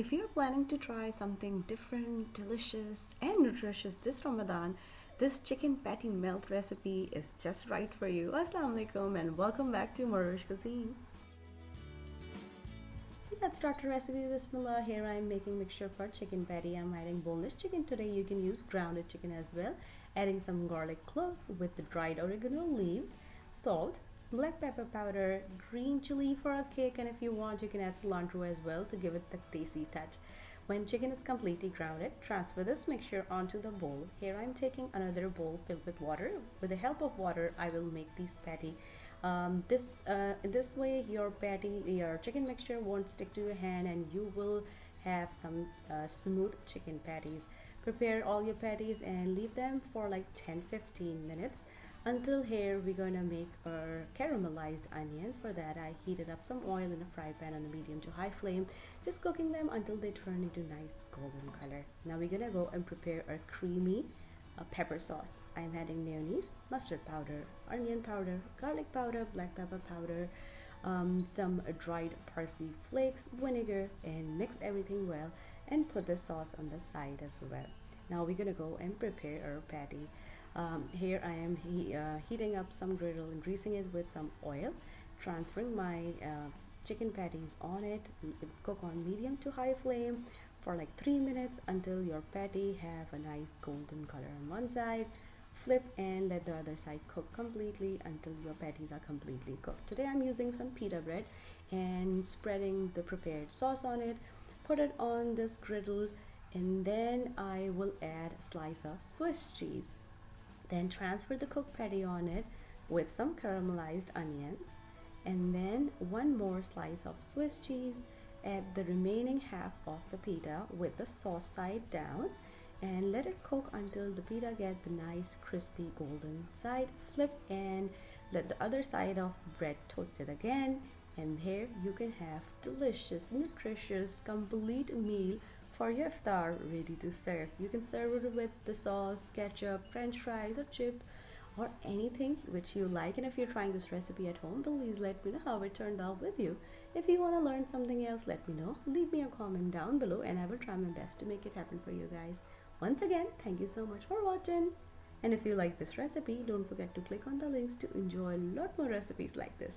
If you're planning to try something different, delicious, and nutritious this Ramadan, this chicken patty melt recipe is just right for you. Assalamu alaikum and welcome back to morEwish Cuisine. So let's start the recipe. Bismillah. Here I am making mixture for chicken patty. I'm adding boneless chicken today. You can use grounded chicken as well. Adding some garlic cloves with the dried oregano leaves, salt, black pepper powder, green chili for a kick, and if you want you can add cilantro as well to give it the tasty touch. When chicken is completely grounded, transfer this mixture onto the bowl. Here I'm taking another bowl filled with water. With the help of water, I will make these patty. In this way, your chicken mixture won't stick to your hand, and you will have some smooth chicken patties. Prepare all your patties and leave them for like 10-15 minutes. Until here, we're gonna make our caramelized onions. For that, I heated up some oil in a fry pan on a medium to high flame, just cooking them until they turn into nice golden color. Now we're gonna go and prepare our creamy pepper sauce. I'm adding mayonnaise, mustard powder, onion powder, garlic powder, black pepper powder, some dried parsley flakes, vinegar, and mix everything well and put the sauce on the side as well. Now we're gonna go and prepare our patty. Here I am heating up some griddle and greasing it with some oil, transferring my chicken patties on it. Cook on medium to high flame for like 3 minutes until your patty have a nice golden color on one side. Flip and let the other side cook completely until your patties are completely cooked. Today I'm using some pita bread and spreading the prepared sauce on it. Put it on this griddle and then I will add a slice of Swiss cheese. Then transfer the cooked patty on it with some caramelized onions and then one more slice of Swiss cheese. Add the remaining half of the pita with the sauce side down and let it cook until the pita get the nice crispy golden side. Flip and let the other side of the bread toasted again, and here you can have delicious, nutritious, complete meal for your iftar ready to serve. You can serve it with the sauce, ketchup, french fries or chip or anything which you like. And if you're trying this recipe at home, please let me know how it turned out with you. If you want to learn something else, let me know. Leave me a comment down below and I will try my best to make it happen for you guys. Once again, thank you so much for watching. And if you like this recipe, don't forget to click on the links to enjoy a lot more recipes like this.